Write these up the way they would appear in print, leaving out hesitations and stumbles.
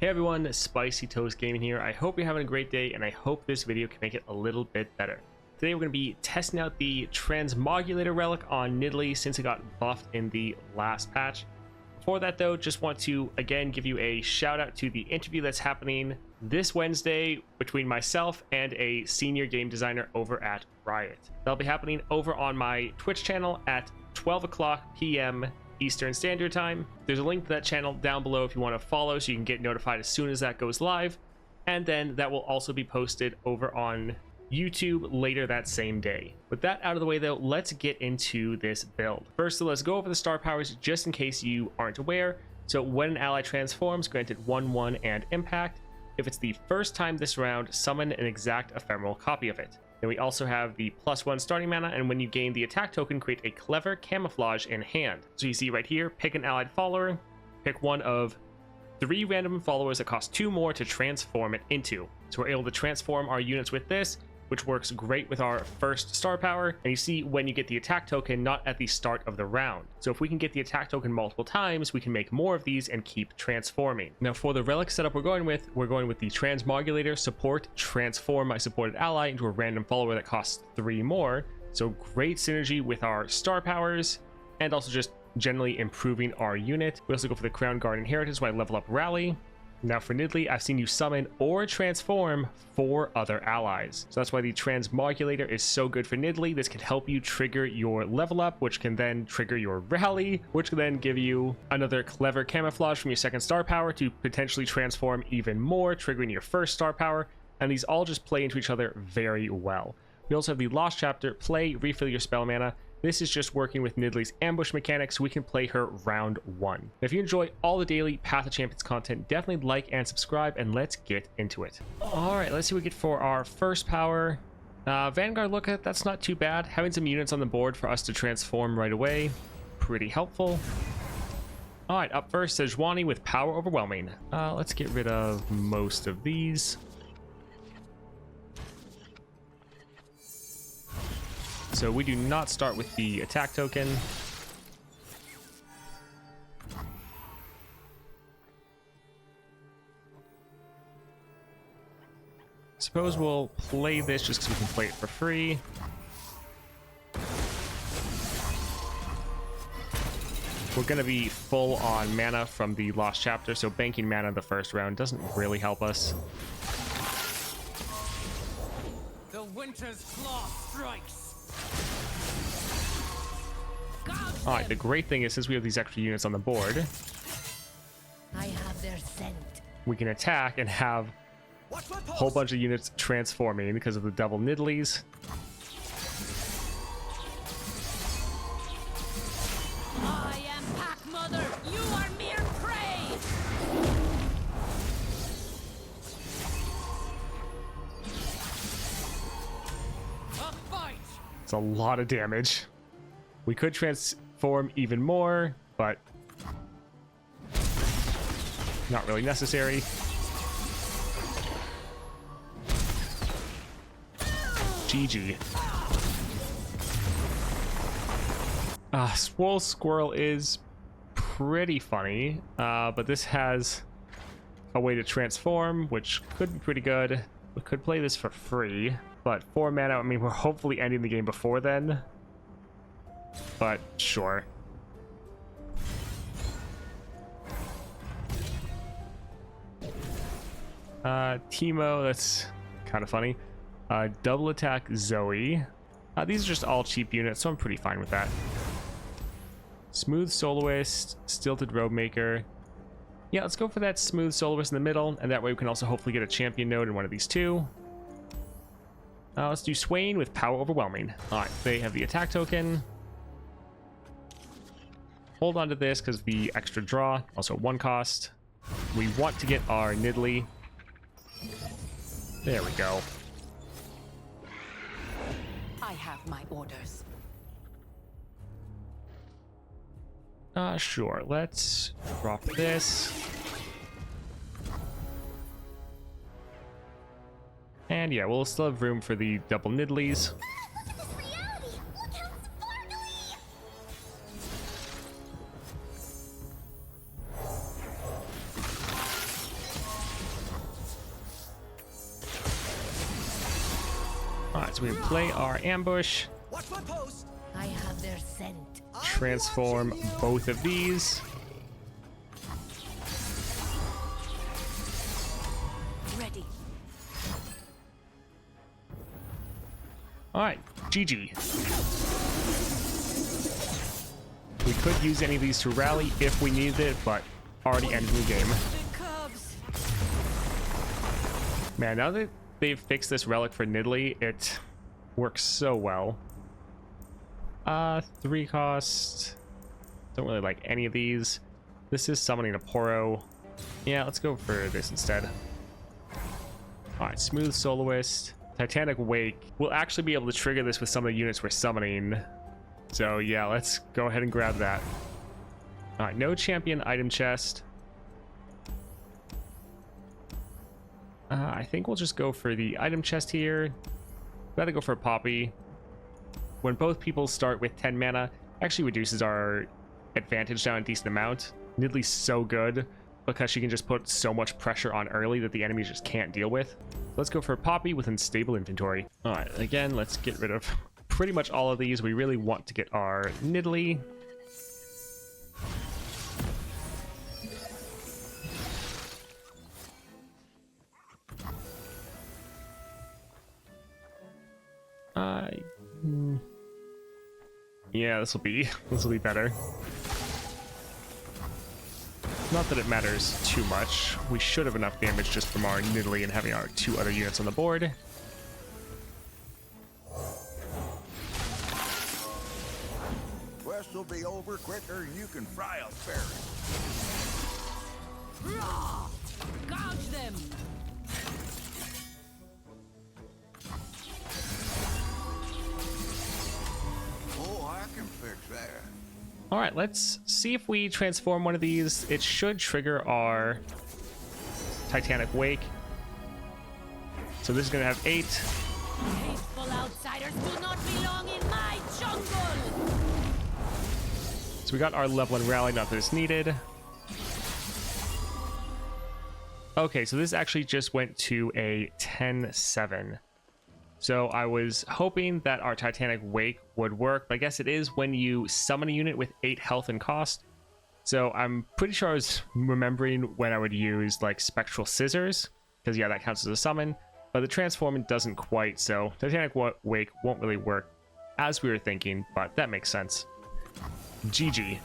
Hey everyone, Spicy Toast Gaming here. I hope you're having a great day and I hope this video can make it a little bit better. Today we're going to be testing out the Transmogulator relic on Nidalee since it got buffed in the last patch. Before that though, just want to again give you a shout out to the interview that's happening this Wednesday between myself and a senior game designer over at Riot. That'll be happening over on my Twitch channel at 12 o'clock p.m. Eastern Standard Time. There's a link to that channel down below if you want to follow so you can get notified as soon as that goes live, and then that will also be posted over on YouTube later that same day. With that out of the way though, let's get into this build. First, let's go over the star powers just in case you aren't aware. So when an ally transforms, granted 1/1 and impact. If it's the first time this round, summon an exact ephemeral copy of it. Then we also have the +1 starting mana, and when you gain the attack token, create a clever camouflage in hand. So you see right here, pick an allied follower, pick one of 3 random followers that cost 2 more to transform it into. So we're able to transform our units with this, which works great with our first star power. And you see when you get the attack token, not at the start of the round. So if we can get the attack token multiple times, we can make more of these and keep transforming. Now for the relic setup we're going with the Transmogulator support, transform my supported ally into a random follower that costs 3 more. So great synergy with our star powers and also just generally improving our unit. We also go for the Crown Guard Inheritance when I level up Rally. Now for Nidalee, I've seen you summon or transform 4 other allies. So that's why the Transmogulator is so good for Nidalee. This can help you trigger your level up, which can then trigger your rally, which can then give you another clever camouflage from your second star power to potentially transform even more, triggering your first star power. And these all just play into each other very well. We also have the Lost Chapter, play, refill your spell mana. This is just working with Nidalee's ambush mechanics, so we can play her round 1. If you enjoy all the daily Path of Champions content, definitely like and subscribe, and let's get into it. Alright, let's see what we get for our first power. Vanguard, look at that's not too bad. Having some units on the board for us to transform right away, pretty helpful. Alright, up first, Sejuani with Power Overwhelming. Let's get rid of most of these. So we do not start with the attack token. Suppose we'll play this just because we can play it for free. We're going to be full on mana from the Lost Chapter, so banking mana in the first round doesn't really help us. The winter's claw strikes. Alright, the great thing is since we have these extra units on the board, I have their scent. we can attack and have a whole bunch of units transforming because of the double Nidalees. I am Pack Mother. You are mere prey. A fight. It's a lot of damage. We could transform even more, but not really necessary. GG. Swole Squirrel is pretty funny, but this has a way to transform, which could be pretty good. We could play this for free, but 4 mana, I mean, we're hopefully ending the game before then. But sure. Teemo, that's kind of funny. Double attack Zoe. These are just all cheap units, so I'm pretty fine with that. Smooth Soloist, Stilted Robemaker. Yeah, let's go for that Smooth Soloist in the middle, and that way we can also hopefully get a champion node in one of these 2. Let's do Swain with Power Overwhelming. Alright, they have the attack token. Hold on to this because the extra draw, also 1 cost. We want to get our Nidalee. There we go. I have my orders. Sure. Let's drop this. And yeah, we'll still have room for the double Nidalees. Alright, so we play our ambush, Watch my post. I have their scent. transform both of these. Ready. Alright, GG. We could use any of these to rally if we needed it, but already ended the game. Big cubs. Man, now that they've fixed this relic for Nidalee, it works so well. 3 cost. Don't really like any of these. This is summoning a Poro. Yeah, let's go for this instead. Alright, Smooth Soloist. Titanic Wake. We'll actually be able to trigger this with some of the units we're summoning. So yeah, let's go ahead and grab that. Alright, no champion item chest. I think we'll just go for the item chest here. Rather go for a Poppy. When both people start with 10 mana, actually reduces our advantage down a decent amount. Nidalee's so good because she can just put so much pressure on early that the enemies just can't deal with. Let's go for a Poppy with unstable inventory. Alright, again, let's get rid of pretty much all of these. We really want to get our Nidalee. Yeah, this will be better. Not that it matters too much. We should have enough damage just from our Nidalee and having our 2 other units on the board. Quest will be over quicker than you can fry a ferret. Raw. Gouge them. Oh, I can fix that. All right, let's see if we transform one of these. It should trigger our Titanic Wake. So this is going to have 8. Hateful outsiders do not belong in my jungle. So we got our level and rally, not that it's needed. Okay, so this actually just went to a 10-7. So I was hoping that our Titanic Wake would work, but I guess it is when you summon a unit with 8 health and cost. So I'm pretty sure I was remembering when I would use like Spectral Scissors, because yeah, that counts as a summon, but the transforming doesn't quite, so Titanic Wake won't really work as we were thinking, but that makes sense. GG.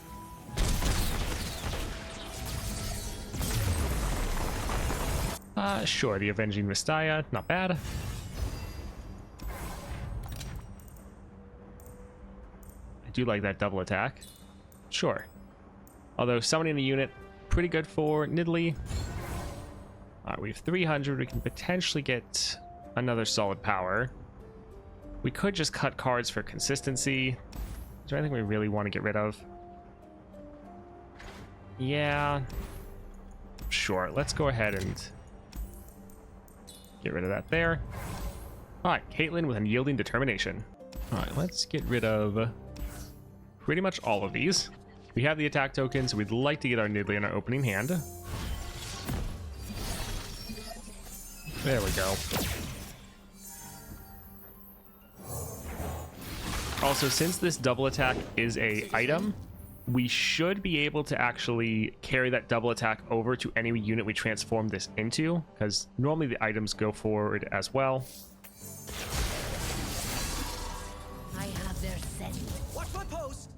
Sure, the Avenging Mistaya, not bad. I do like that double attack. Sure. Although summoning a unit, pretty good for Nidalee. We have 300, we can potentially get another solid power. We could just cut cards for consistency. Is there anything we really want to get rid of? Yeah. Sure, let's go ahead and get rid of that there. Alright, Caitlyn with Unyielding Determination. Alright, let's get rid of pretty much all of these. We have the attack token, so we'd like to get our Nidalee in our opening hand. There we go. Also, since this double attack is a item, we should be able to actually carry that double attack over to any unit we transform this into, because normally the items go forward as well. I have their scent. Watch my post.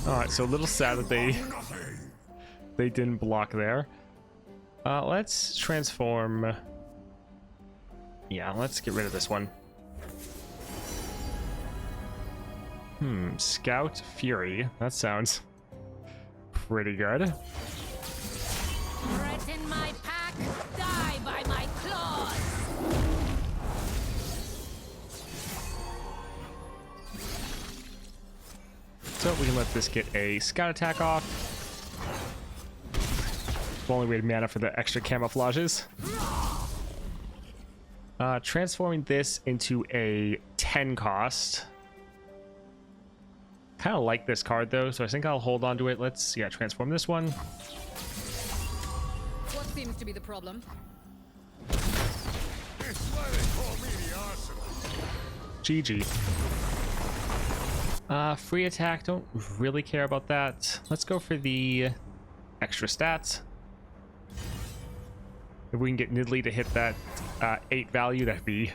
Alright, so a little sad that they didn't block there. Let's transform. Yeah, let's get rid of this one. Scout Fury. That sounds pretty good. Threaten my pack, die by my claws. So we can let this get a scout attack off. If only we had mana for the extra camouflages. Transforming this into a 10 cost. Kind of like this card though, so I think I'll hold on to it. Let's, yeah, transform this one. What seems to be the problem? It's why they call me the arsenal. GG. Free attack, don't really care about that. Let's go for the extra stats. If we can get Nidalee to hit that 8 value, that'd be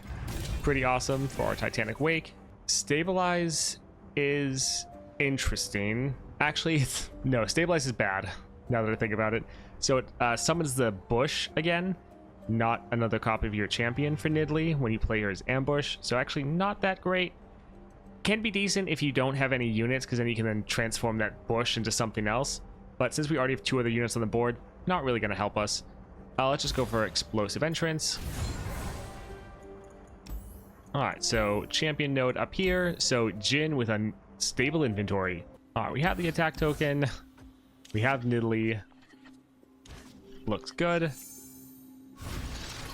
pretty awesome for our Titanic Wake. Stabilize is interesting. Actually, no, Stabilize is bad, now that I think about it. So it summons the bush again, not another copy of your champion for Nidalee when you play her as ambush. So actually not that great. Can be decent if you don't have any units, because then you can then transform that bush into something else. But since we already have 2 other units on the board, not really going to help us. Let's just go for Explosive Entrance. Alright, so champion node up here. So Jin with a stable inventory. Alright, we have the attack token. We have Nidalee. Looks good.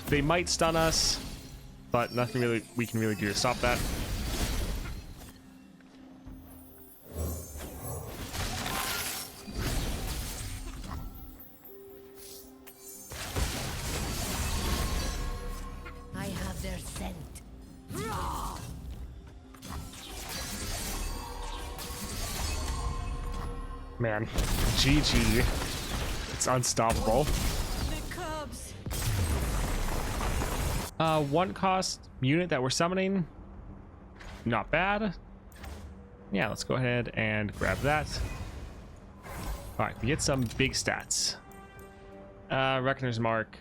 They might stun us, but nothing really we can really do to stop that. I have their scent. Man, GG. It's unstoppable. The cubs. 1 cost unit that we're summoning. Not bad. Yeah, let's go ahead and grab that. Alright, we get some big stats. Reckoner's Mark.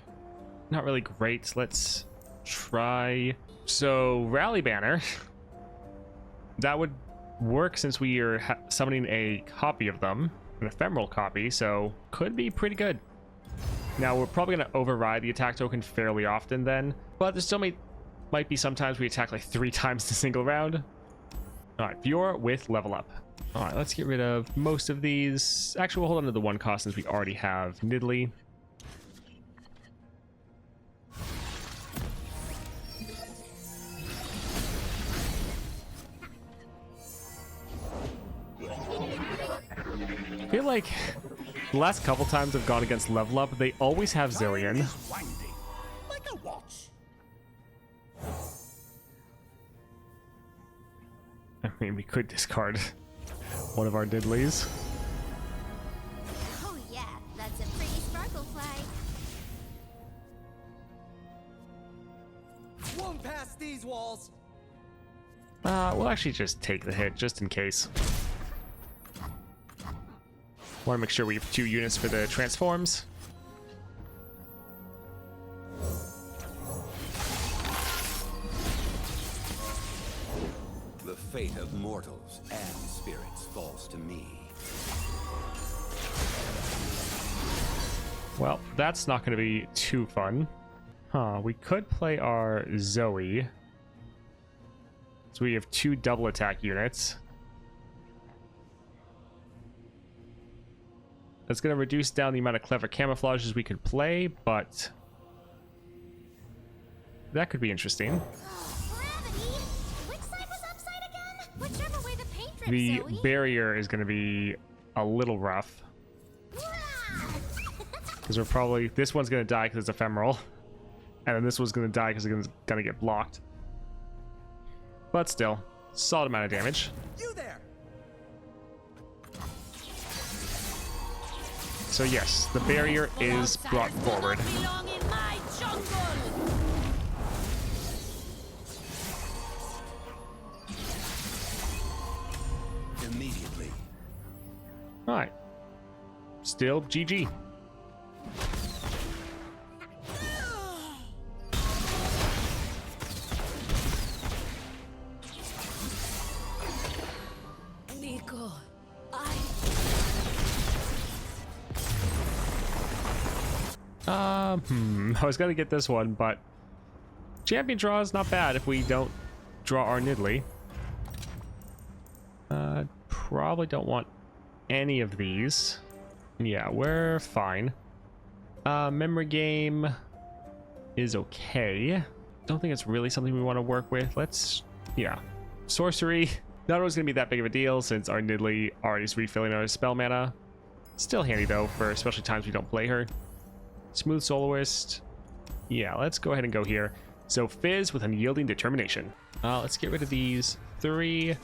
Not really great. Let's try. So, Rally Banner. That would work since we are summoning a copy of them. An ephemeral copy, so could be pretty good. Now, we're probably going to override the attack token fairly often then, but there still might be sometimes we attack like 3 times in a single round. Alright, Fiora with level up. Alright, let's get rid of most of these. Actually, we'll hold on to the 1 cost since we already have Nidalee. I feel like the last couple times I've gone against level up, they always have Zillion. Like a watch. I mean, we could discard one of our Nidalees. Oh yeah, that's a pretty sparkle fly. Won't pass these walls. We'll actually just take the hit, just in case. Want to make sure we have 2 units for the transforms. The fate of mortals and spirits falls to me. Well, that's not going to be too fun. Huh, we could play our Zoe. So we have 2 double attack units. That's going to reduce down the amount of clever camouflages we could play, but that could be interesting. Gravity? Which side was upside again? Whichever way the paint drips, The Zoe. barrier is going to be a little rough. Because we're probably... This one's going to die because it's ephemeral. And then this one's going to die because it's going to get blocked. But still, solid amount of damage. You there. So yes, the barrier is brought forward. Belong in my jungle. Immediately. Alright. Still GG. Nico, I was gonna get this one, but champion draw is not bad if we don't draw our Nidalee. Probably don't want any of these. Yeah, we're fine. Memory game is okay. Don't think it's really something we want to work with. Let's, yeah. Sorcery, Not always going to be that big of a deal since our Nidalee already is refilling our spell mana. Still handy though for especially times we don't play her. Smooth Soloist. Yeah, let's go ahead and go here. So Fizz with Unyielding Determination. Let's get rid of these 3.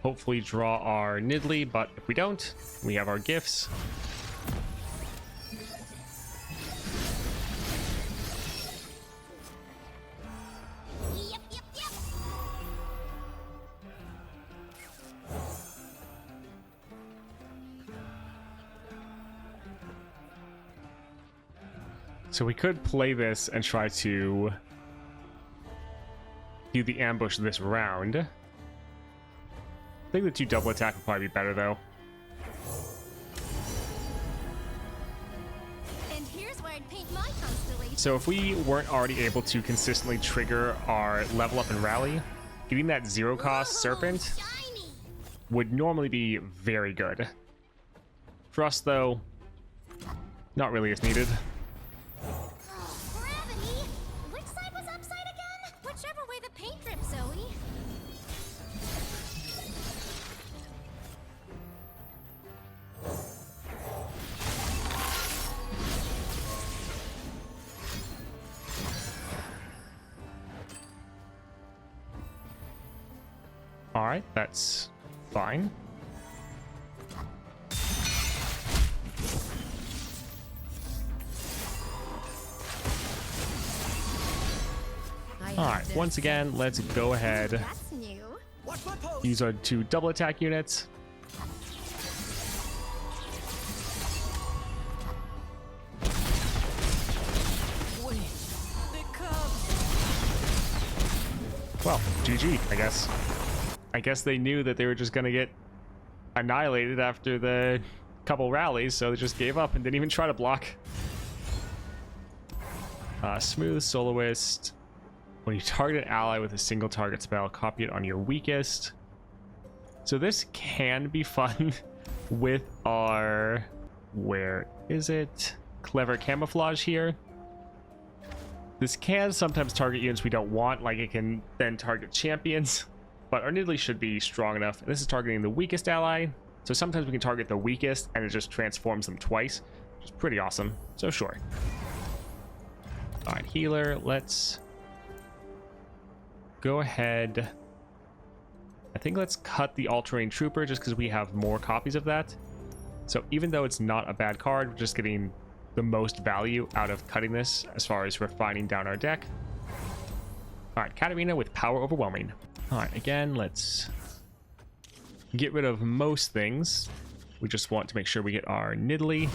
Hopefully draw our Nidalee, but if we don't, we have our gifts. Yep, yep, yep. So we could play this and try to do the ambush this round. I think the 2 double attack would probably be better though. And here's where I'd paint my constellation. So if we weren't already able to consistently trigger our level up and rally, getting that 0 cost Whoa, serpent shiny. would normally be very good. For us though, not really as needed. Gravity? Which side was upside again? Whichever way the paint drips, Zoe. Alright, that's fine. Alright, once again, let's go ahead. That's new. Watch my post. Use our 2 double attack units. Wait. The cubs. Well, GG, I guess. I guess they knew that they were just gonna get annihilated after the couple rallies, so they just gave up and didn't even try to block. Smooth Soloist. When you target an ally with a single target spell, copy it on your weakest. So this can be fun with our... where is it? Clever Camouflage here. This can sometimes target units we don't want, like it can then target champions. But our Nidalee should be strong enough. And this is targeting the weakest ally. So sometimes we can target the weakest and it just transforms them twice, which is pretty awesome. So sure. Alright, healer, let's go ahead. I think let's cut the all-terrain trooper just because we have more copies of that. So even though it's not a bad card, we're just getting the most value out of cutting this as far as refining down our deck. Alright, Katarina with Power Overwhelming. Alright, again, let's get rid of most things. We just want to make sure we get our Nidalee.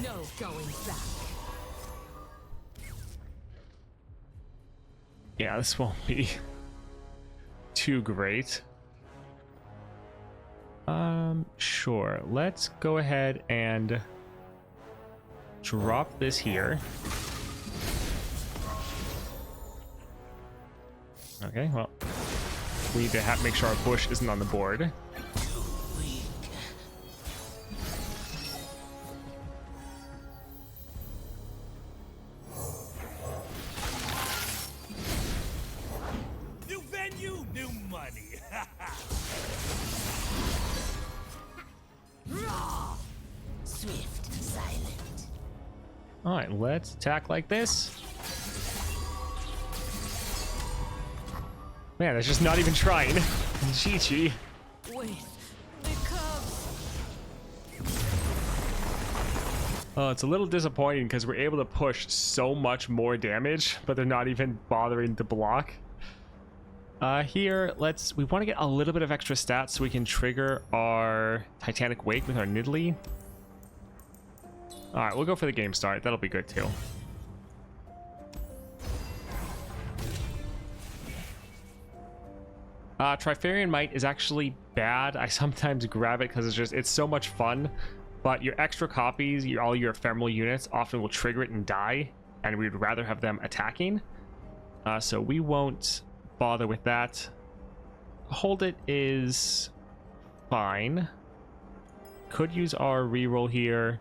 No going back. Yeah, this won't be too great. Sure. Let's go ahead and drop this here. Okay, well, we need to make sure our bush isn't on the board. New venue, new money. Raw. Swift, silent. All right, let's attack like this. Man, it's just not even trying. GG. Wait. The cubs. Oh, it's a little disappointing because we're able to push so much more damage, but they're not even bothering to block. Here, we want to get a little bit of extra stats so we can trigger our Titanic Wake with our Nidalee. All right, we'll go for the game start. That'll be good too. Trifarian Might is actually bad. I sometimes grab it because it's so much fun, but your extra copies, all your ephemeral units often will trigger it and die, and we'd rather have them attacking. So we won't bother with that. Hold it is fine. Could use our reroll here,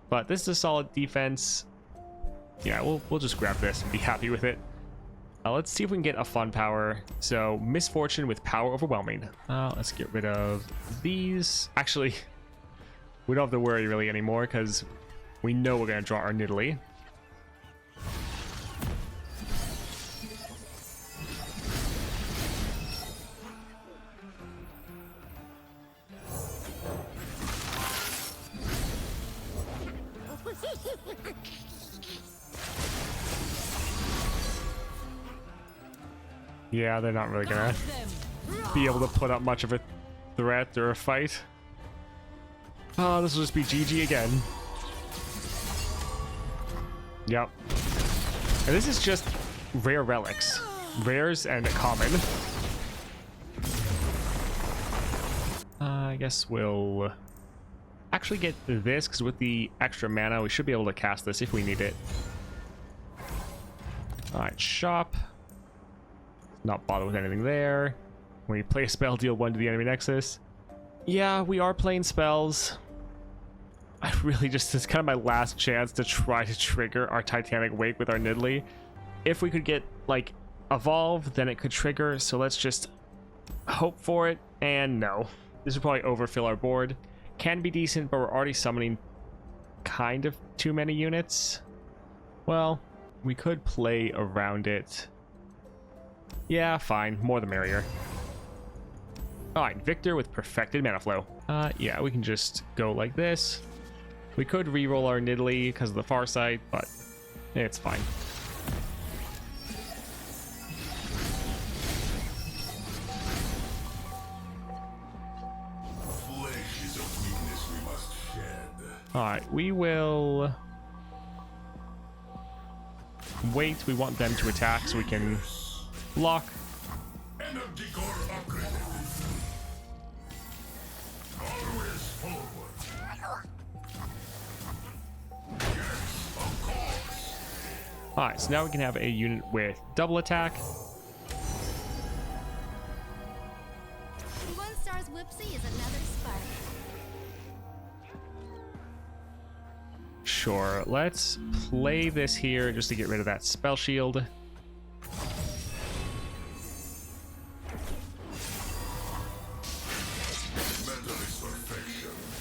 but this is a solid defense. Yeah, we'll just grab this and be happy with it. Let's see if we can get a fun power. So Misfortune with Power Overwhelming. Let's get rid of these. Actually, we don't have to worry really anymore because we know we're going to draw our Nidalee. Yeah, they're not really gonna be able to put up much of a threat or a fight. Oh, this will just be GG again. Yep. And this is just rare relics. Rares and common. I guess we'll actually get this, because with the extra mana, we should be able to cast this if we need it. Alright, shop. Not bother with anything there. When you play a spell, deal 1 to the enemy nexus. Yeah, we are playing spells. I really just, it's kind of my last chance to try to trigger our Titanic Wake with our Nidalee. If we could get, like, Evolve, then it could trigger, so let's just hope for it, and no. This would probably overfill our board. Can be decent, but we're already summoning kind of too many units. Well, we could play around it. Yeah, fine. More the merrier. Alright, Victor with Perfected Mana Flow. Yeah, we can just go like this. We could reroll our Nidalee because of the far side, but it's fine. Flesh is a weakness we must shed. Alright, we will wait. We want them to attack so we can block. Energy core upgraded. Always forward. Yes, of course. Alright, so now we can have a unit with double attack. One star's whoopsie is another spark. Sure, let's play this here just to get rid of that spell shield.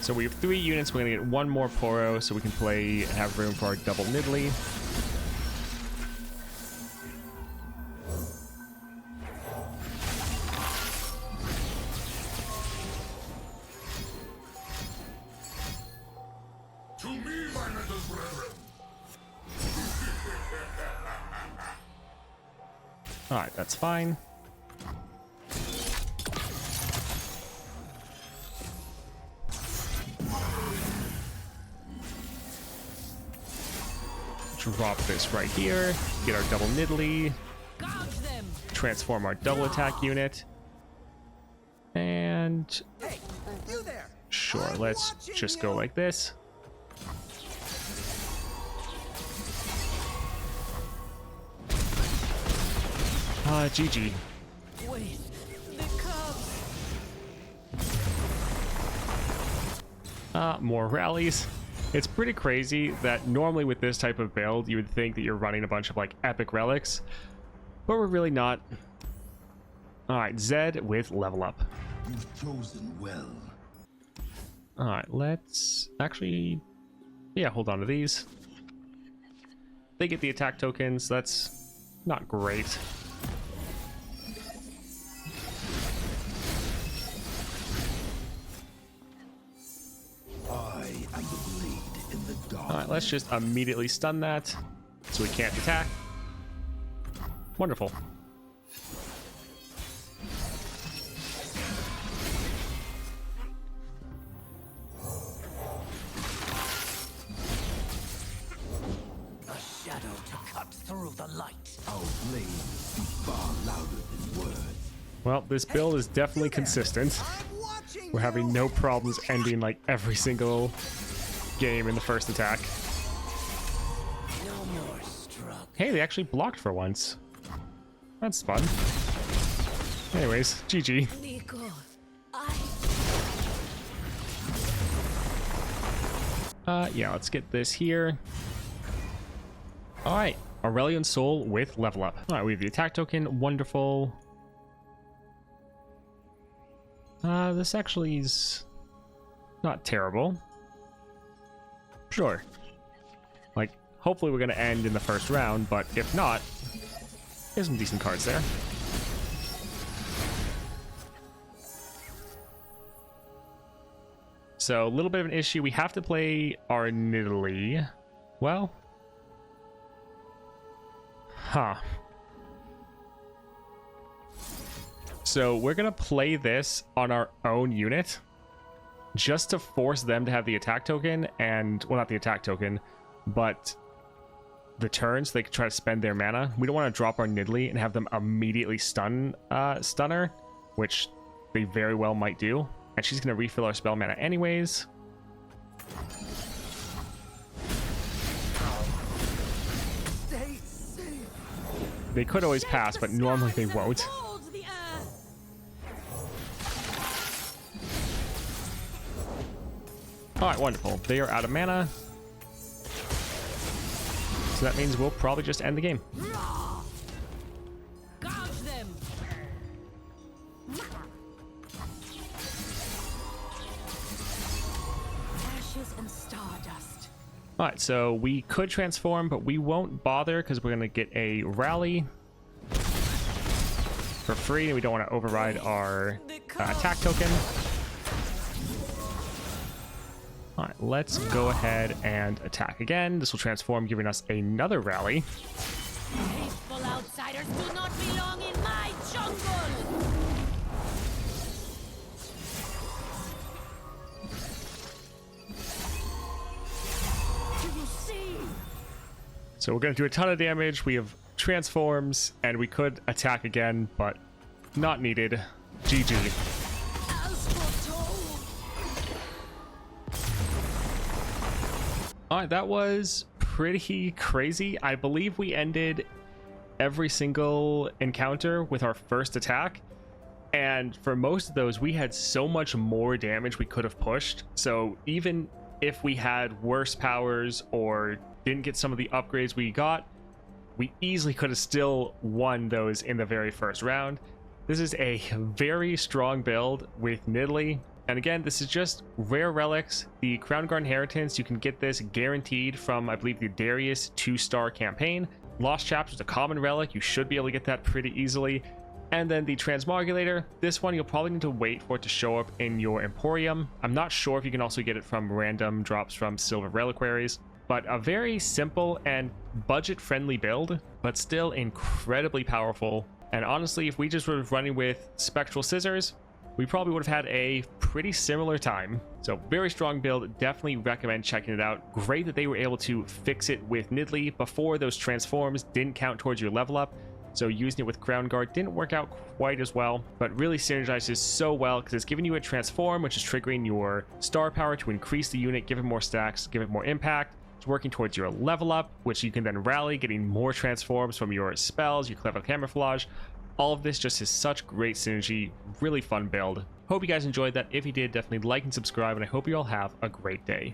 So we have 3 units. We're gonna get 1 more Poro so we can play and have room for our double Nidalee. To me, my little brethren. Alright, that's fine. Drop this right here. Get our double Nidalee. Gouge them. Transform our double attack unit. And Hey, you there? sure, let's just go like this. GG. Wait. The cubs. More rallies. It's pretty crazy that normally with this type of build, you would think that you're running a bunch of like epic relics, but we're really not. Alright, Zed with level up. You've chosen well. Alright, let's actually, yeah, hold on to these. They get the attack tokens. That's not great. I am the blade in the dark. Alright, let's just immediately stun that so we can't attack. Wonderful. A shadow to cut through the light. Our blade speaks far louder than words. Well, this build is definitely consistent. I'm watching. We're having no problems ending like every single game in the first attack. No more struck. Hey, they actually blocked for once. That's fun. Anyways, GG. Nico. Yeah, let's get this here. All right, Aurelion Soul with level up. All right, we have the attack token. Wonderful. This actually is not terrible. Sure. Like, hopefully we're going to end in the first round, but if not, there's some decent cards there. So, a little bit of an issue. We have to play our Nidalee. Well. Huh. So, we're going to play this on our own unit just to force them to have the attack token and, well, not the attack token, but the turn so they can try to spend their mana. We don't want to drop our Nidalee and have them immediately stunner, which they very well might do. And she's going to refill our spell mana anyways. They could always pass, but normally they won't. Alright, wonderful. They are out of mana. So that means we'll probably just end the game. Gouge them. Ashes and stardust. Alright, so we could transform, but we won't bother because we're going to get a rally for free, and we don't want to override our attack token. Alright, let's go ahead and attack again. This will transform, giving us another rally. Hateful outsiders do not belong in my jungle. Do you see? So we're going to do a ton of damage. We have transforms, and we could attack again, but not needed. GG. Alright, that was pretty crazy. I believe we ended every single encounter with our first attack. And for most of those, we had so much more damage we could have pushed. So even if we had worse powers or didn't get some of the upgrades we got, we easily could have still won those in the very first round. This is a very strong build with Nidalee. And again, this is just rare relics. The Crown Guard Inheritance, you can get this guaranteed from, I believe, the Darius 2-star campaign. Lost Chapter is a common relic. You should be able to get that pretty easily. And then the Transmogulator, this one you'll probably need to wait for it to show up in your Emporium. I'm not sure if you can also get it from random drops from Silver Reliquaries. But a very simple and budget-friendly build, but still incredibly powerful. And honestly, if we just were running with Spectral Scissors, we probably would have had a pretty similar time. So very strong build. Definitely recommend checking it out. Great that they were able to fix it with Nidalee before those transforms didn't count towards your level up. So using it with Crown Guard didn't work out quite as well, but really synergizes so well because it's giving you a transform, which is triggering your star power to increase the unit, give it more stacks, give it more impact. It's working towards your level up, which you can then rally, getting more transforms from your spells, your clever camouflage. All of this just is such great synergy, really fun build. Hope you guys enjoyed that. If you did, definitely like and subscribe, and I hope you all have a great day.